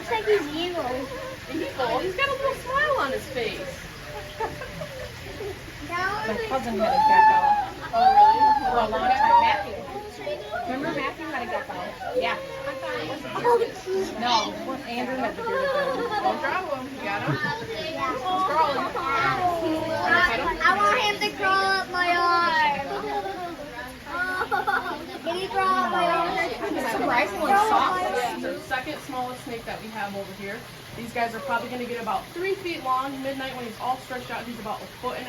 looks like he's evil. Evil? He's got a little smile on his face. My cousin had a gecko. Oh, really? For a long time. Matthew. Remember Matthew had a gecko? Yeah. No, Andrew had the bearded dragon. Don't drop him. You got him? He's crawling. I want him to crawl up my arm. Can he crawl up my arm? It's surprisingly soft. Yeah, the second smallest snake that we have over here. These guys are probably going to get about 3 feet long. Midnight, when he's all stretched out, he's about 1.5 feet.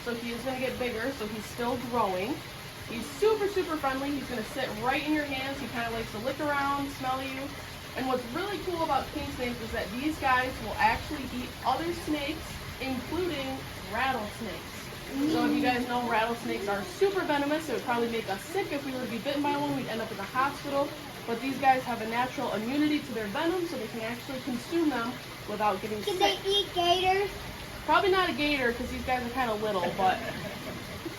So he is going to get bigger, so he's still growing. He's super, super friendly. He's going to sit right in your hands. He kind of likes to lick around, smell you. And what's really cool about king snakes is that these guys will actually eat other snakes, including rattlesnakes. So if you guys know, rattlesnakes are super venomous. It would probably make us sick if we were to be bitten by one. We'd end up in the hospital. But these guys have a natural immunity to their venom, so they can actually consume them without getting sick. Can they eat gators? Probably not a gator, because these guys are kind of little, but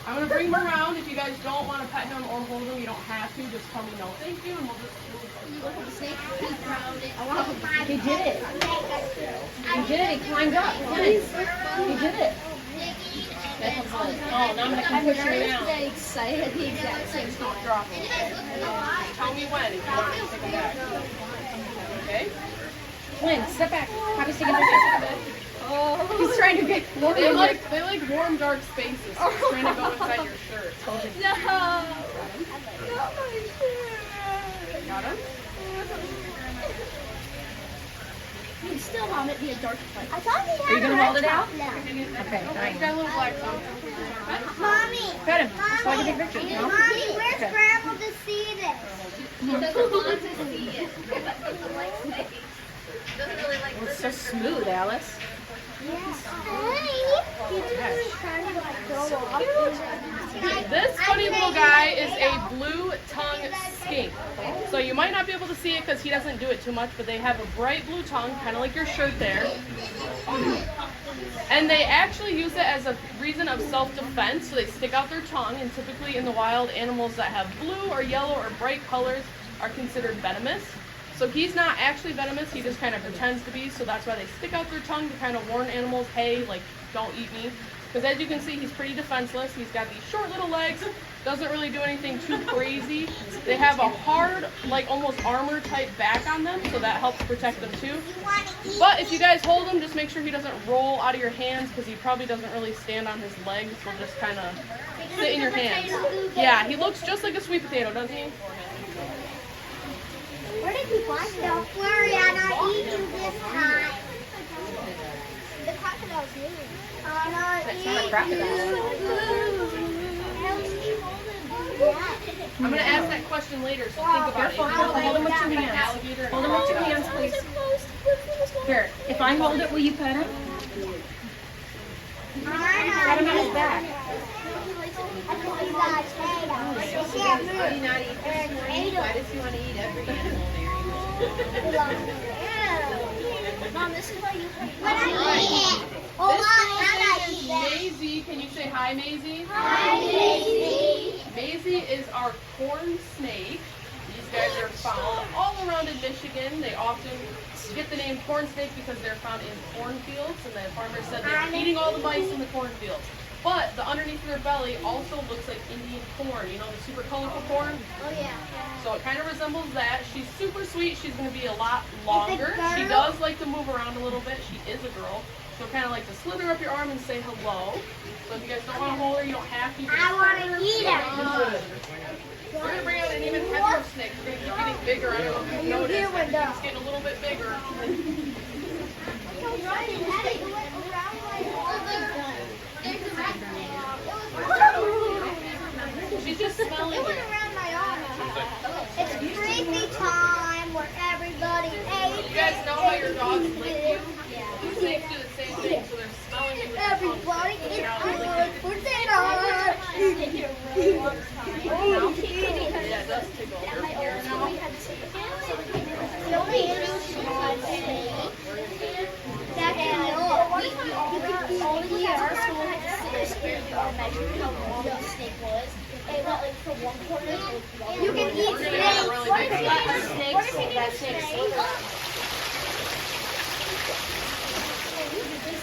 I'm going to bring him around. If you guys don't want to pet him or hold him, you don't have to. Just tell me no thank you, and we'll just look at the snake. He did it. He did it. He climbed up. He did it. Oh, now I'm going to come push you down. Excited the exact same time. Drop him. Tell me when, if you want me to take him back. Okay? Lynn, step back. Happy's taking a picture. Oh. He's trying to get warm. They like warm, dark spaces, so he's trying to go inside your shirt. No! Not my shirt! Got him? He'd still vomit be a dark place. I thought he had Are you going to hold it out? No. Okay, He's fine. got a little black tongue. Mommy! Pet him. Just like a big picture. No? Mommy, where's Okay. Grandma to see this? He doesn't want to see it. He doesn't like snakes. He doesn't really like It's so smooth, Alice. Yes. Hey! He's trying to like go off. This funny little guy is a blue tongue skink. So you might not be able to see it because he doesn't do it too much, but they have a bright blue tongue, kind of like your shirt there. And they actually use it as a reason of self-defense, so they stick out their tongue, and typically in the wild, animals that have blue or yellow or bright colors are considered venomous. So he's not actually venomous, he just kind of pretends to be, so that's why they stick out their tongue to kind of warn animals, hey, like, don't eat me. Because as you can see, he's pretty defenseless. He's got these short little legs, doesn't really do anything too crazy. They have a hard, like almost armor type back on them, so that helps protect them too. But if you guys hold him, just make sure he doesn't roll out of your hands, because he probably doesn't really stand on his legs. He'll just kind of sit in your hands. Yeah, he looks just like a sweet potato, doesn't he? Where did you find it? Don't worry, I'm not eating this time. The crocodile's moving. I'm not That's not a crocodile. I'm going to ask that question later, so think about it. Hold him with your hands. Alligator Hold him with your hands, please. Here, if I hold it, will you pet him? Pet him on his back. Why do you not eat fish? Why does he want to eat every animal, Mary? Mom, this is why you This is Maisie. Can you say hi, Maisie? Hi, Daisy. Maisie is our corn snake. These guys are found all around in Michigan. They often get the name corn snake because they're found in cornfields, and the farmers said they're eating all the mice in the cornfields. But the underneath of their belly also looks like Indian corn. You know, the super colorful corn? Oh, yeah. So it kind of resembles that. She's super sweet. She's going to be a lot longer. She does like to move around a little bit. She is a girl. She'll kind of like to slither up your arm and say hello. So if you guys don't want to hold her, you don't have to. I want to eat her. We're going to bring out an even heavier snake. We're going to keep getting bigger. I don't know if you've noticed. It's getting a little bit bigger. She's just smelling It was it. around my arm. It's creepy time where everybody ate. You guys know how your dogs lick you? These snakes do the same thing, so they're smelling you with their tongue. Everybody is good for dinner. Yeah, it does tickle. The only issue that can know, you could be only our school had to sit and measure how long the snake was. It went like from one corner to you can eat snakes. Really What big if you snakes. eat snakes? That snakes. Alright. This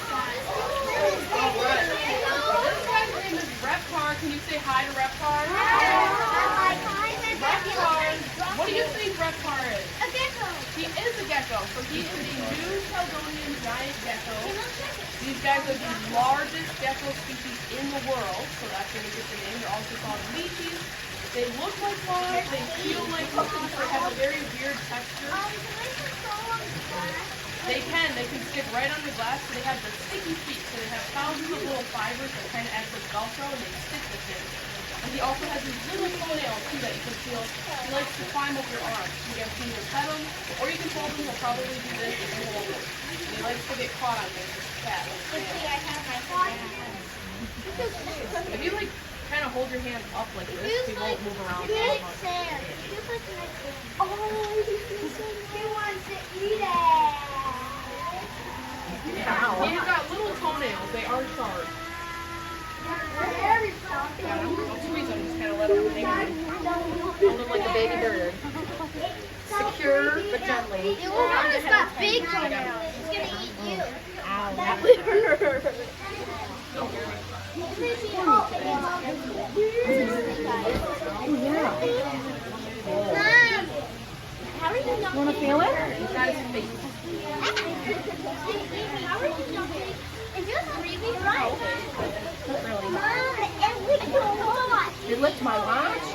guy's name is Reptar. Can you say hi to Reptar? Reptar. What do you think Reptar is? He is a gecko. So he is a New Caledonian giant gecko. These guys are the largest gecko species in the world. So that's where they get the name. They're also called leeches. They look like frogs. They feel like frogs. They have a very weird texture. They can stick right under glass, so they have the sticky feet. So they have thousands of little fibers that kind of act like Velcro, and they stick with it. And he also has these little toenails, too, that you can feel. He likes to climb up your arm. You can either pet him, or you can hold him. He'll probably do this if you hold him. And he likes to get caught on things. Cat. If you, like, kind of hold your hand up like this, he won't move around so much. He wants to eat it. Yeah. He's got little toenails. They are sharp. Don't squeeze them. Just kind of let them hang on. Hold them like a baby bird. Secure but gently. He's got big toenails. He's going to eat you. Ow, That would hurt. Mom, how are you not? You want to feel it? He's got his face. How are you jumping? Is yours breathing right? Not really. Mom, it licked your watch. You licked my watch?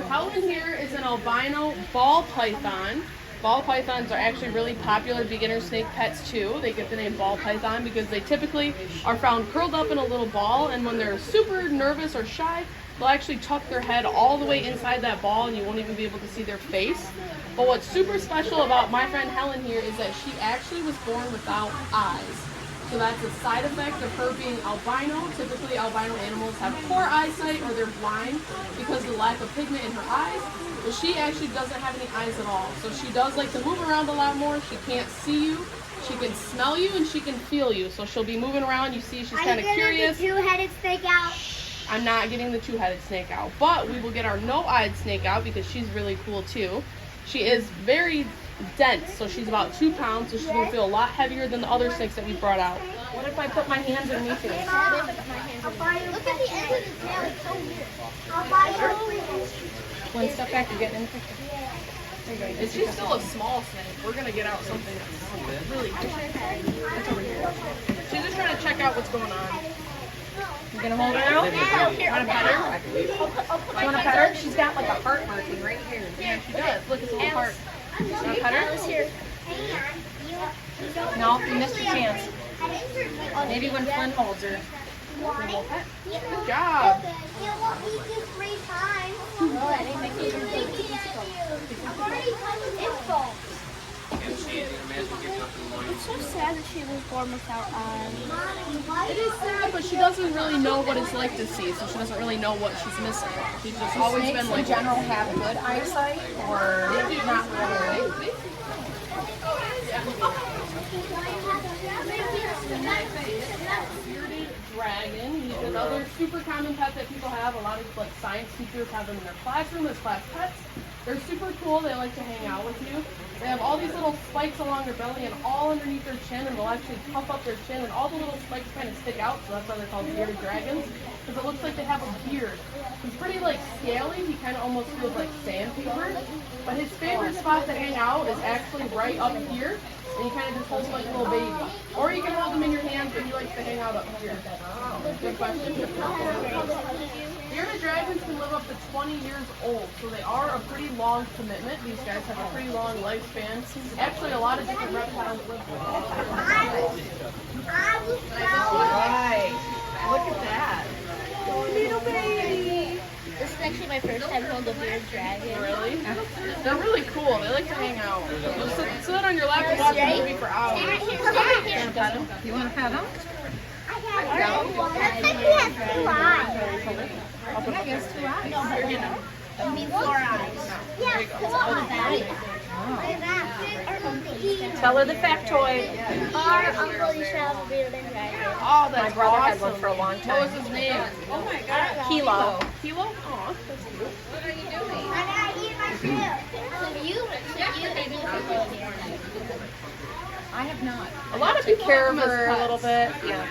Helen here is an albino ball python. Ball pythons are actually really popular beginner snake pets too. They get the name ball python because they typically are found curled up in a little ball, and when they're super nervous or shy, they'll actually tuck their head all the way inside that ball and you won't even be able to see their face. But what's super special about my friend Helen here is that she actually was born without eyes. So that's a side effect of her being albino. Typically albino animals have poor eyesight or they're blind because of the lack of pigment in her eyes. But she actually doesn't have any eyes at all. So she does like to move around a lot more. She can't see you. She can smell you and she can feel you. So she'll be moving around. You see she's kind of curious. Are you getting the two-headed snake out? I'm not getting the two-headed snake out. But we will get our no-eyed snake out because she's really cool too. She is very dense. So she's about 2 pounds. So she's going to feel a lot heavier than the other snakes that we brought out. What if I put my hands underneath it? Look at the end of the tail. It's so weird. I'll buy you One step back, you're getting in the picture. Is she still a small snake? We're going to get out something that's really cool. It's over here. She's just trying to check out what's going on. You gonna hold her out? Want to pet her? You wanna pet her? She's got like a heart marking right here. Yeah, she does. Look, it's a little heart. Want to pet her? No, you missed your chance. Maybe when Flynn holds her. Good job. He will eat you 3 times. I've already touched his phone. It's so sad that she was born without eyes. It is sad, but she doesn't really know what it's like to see, so she doesn't really know what she's missing. She's just always Snakes been in like general have good eyesight, or not really? Bearded dragon. He's another super common pet that people have. A lot of like science teachers have them in their classroom as class pets. They're super cool. They like to hang out with you. They have all these little spikes along their belly and all underneath their chin, and they'll actually puff up their chin, and all the little spikes kind of stick out, so that's why they're called bearded dragons, because it looks like they have a beard. He's pretty like scaly. He kind of almost feels like sandpaper, but his favorite spot to hang out is actually right up here, and you kind of just hold him like a little baby. Or you can hold him in your hands, but he likes to hang out up here. Good question. Bearded dragons can live up to 20 years old, so they are a pretty long commitment. These guys have a pretty long lifespan. Actually, a lot of different reptiles live for Right. Look at that. Little baby. This is actually my first time holding a bearded dragon. Really? They're really cool. They like to hang out. You'll sit on your lap and watch a movie for hours. You want to pet him? Looks like he has 2 eyes. Yeah, he has 2 eyes. Here, you know. I mean 4 eyes. Yeah, 4 eyes. Tell her the factoid. Our uncle used to have a bearded dragon. Oh, My that's brother had awesome. one for a long What time. was his name? Oh my god. Kilo. Kilo? Aw, that's cute. What are you doing? I gotta eat my food. I have not. A lot of people Care have of them as her a pets. little bit. Yeah.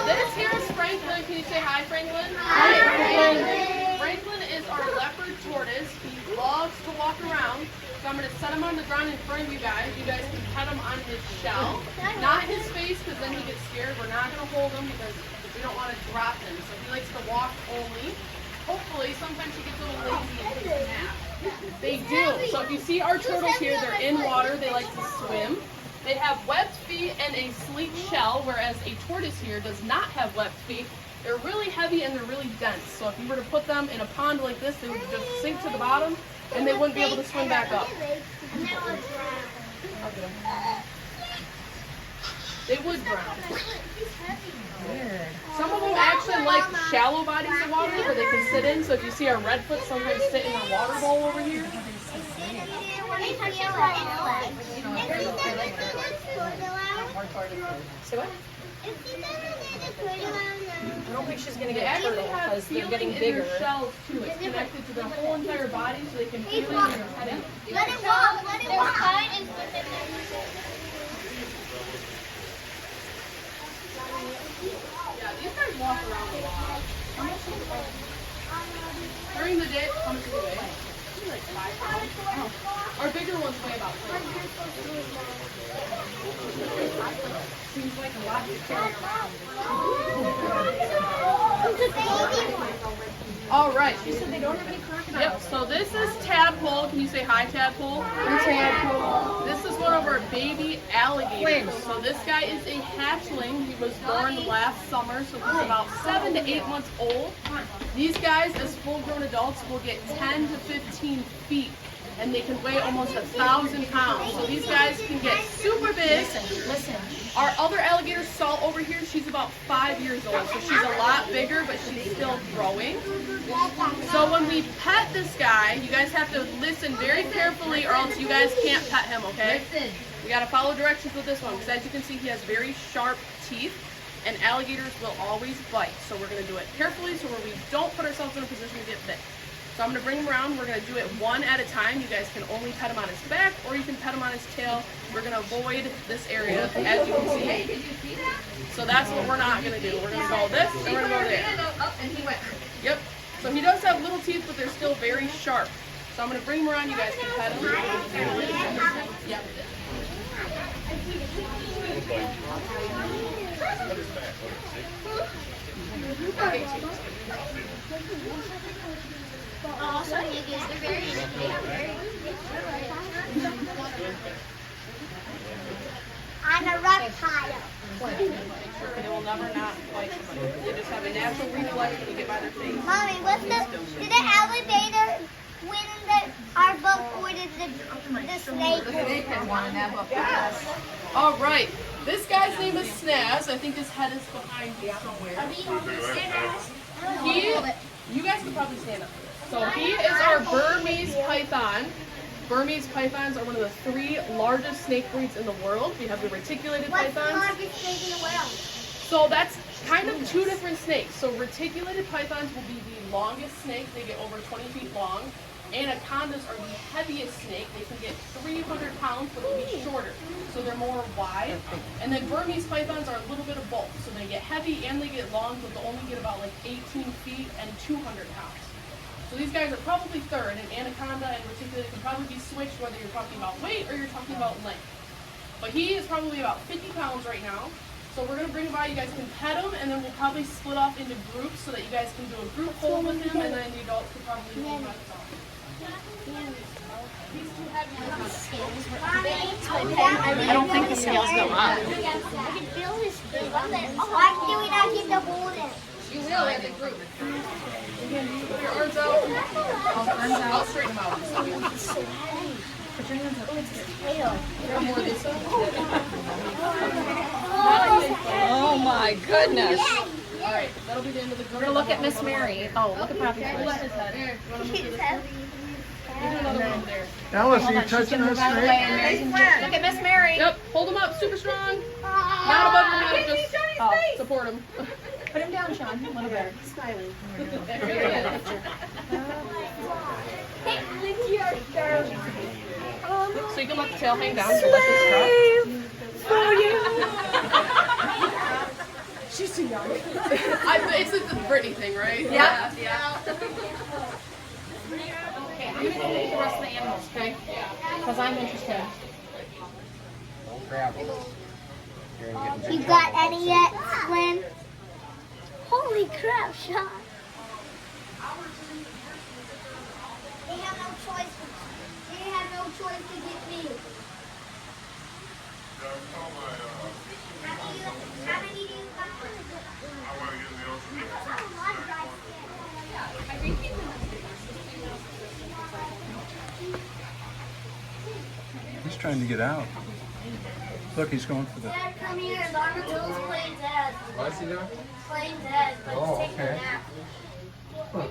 This here is Franklin. Can you say hi, Franklin? Hi, Franklin. Franklin is our leopard tortoise. He loves to walk around. So I'm going to set him on the ground in front of you guys. You guys can pet him on his shell. Not his face because then he gets scared. We're not going to hold him because we don't want to drop him. So he likes to walk only. Hopefully, sometimes he gets a little lazy and takes a nap. They do. So if you see our turtles here, they're in water. They like to swim. They have webbed feet and a sleek shell, whereas a tortoise here does not have webbed feet. They're really heavy and they're really dense. So if you were to put them in a pond like this, they would just sink to the bottom and they wouldn't be able to swim back up. They would drown. Weird. Some of them actually like shallow bodies of water where they can sit in. So if you see our redfoot sometimes sit in our water bowl over here. Say what? I don't think she's going to They get a actually turtle have because they're feeling getting in bigger. their shells too. It's connected to their whole entire body so they can feel it in their head. Let it walk. Let it walk. Spine is within Yeah, these guys walk around a lot. During the day, how much do they weigh? Maybe like 5 pounds. Oh. Our bigger ones weigh about 4 pounds. Seems like a lot to carry around. All right. She said they don't have any crocodiles. Yep, so this is Tadpole. Can you say hi, Tadpole? Hi, Tadpole. This is one of our baby alligators. So this guy is a hatchling. He was born last summer, so he's about 7 to 8 months old. These guys, as full-grown adults, will get 10 to 15 feet, and they can weigh almost 1,000 pounds. So these guys can get super big. Listen. Our other alligator, Salt, over here, she's about 5 years old, so she's a lot bigger, but she's still growing. So when we pet this guy, you guys have to listen very carefully or else you guys can't pet him, okay? You gotta follow directions with this one, because as you can see, he has very sharp teeth, and alligators will always bite. So we're gonna do it carefully so where we don't put ourselves in a position to get bit. So I'm gonna bring him around, we're gonna do it one at a time. You guys can only pet him on his back, or you can pet him on his tail. We're gonna avoid this area, as you can see. So that's what we're not gonna do. We're gonna go this, and we're gonna go there. And he went. Yep. So he does have little teeth, but they're still very sharp. So I'm gonna bring him around, you guys can pet him. Yep. I'm a reptile. They will never not bite somebody. They just have a natural reflex when you get by their face. Mommy, did the alligator win our book or did the snake win? All right. This guy's name is Snaz. I think his head is behind you somewhere. You guys could probably stand up for this. So he is our Burmese python. Burmese pythons are one of the 3 largest snake breeds in the world. We have the reticulated What's the pythons. largest snake in the world? So that's kind of 2 different snakes. So reticulated pythons will be the longest snake. They get over 20 feet long. Anacondas are the heaviest snake. They can get 300 pounds, but they'll be shorter. So they're more wide. And then Burmese pythons are a little bit of both. So they get heavy and they get long, but they'll only get about like 18 feet and 200 pounds. So these guys are probably third, and anaconda and reticulated can probably be switched whether you're talking about weight or you're talking about length. But he is probably about 50 pounds right now. So we're going to bring him by, you guys can pet him, and then we'll probably split off into groups so that you guys can do a group hold with him, and then the adults can probably leave him by themselves. He's too heavy. I don't think the scales go up. I can feel his feet. Why do we not get to hold him? You will as a group. Put your arms out. I'll straighten him out. Put your hands up. It's his tail. More this way. my goodness. All right, that'll be the end of the. We're gonna look at Miss Mary. Oh, look at Poppy Pull first. at his head. Here, you want to move to this one? We'll do another one over there. Alice, are Hold you on, she's touching gonna us move out of the way straight? and Mary's gonna look at Miss Mary. Yep, hold him up, super strong. Not above your head, just support him. Put him down, Sean. A little bit. Smiling. There you go. So you can let the tail hang down to let this drop. She's too young. It's the Britney thing, right? Yeah. Yeah. Okay, I'm gonna go meet the rest of the animals, okay? Because I'm interested. You got any yet, Lynn? Holy crap, Sean. They have no choice. They have no choice to get me. How many do you got? He's trying to get out. Look, he's going for the. Dad, come here. Larnato's playing dead. What's he doing? Playing dead, but Oh, he's taking okay. a nap. Huh.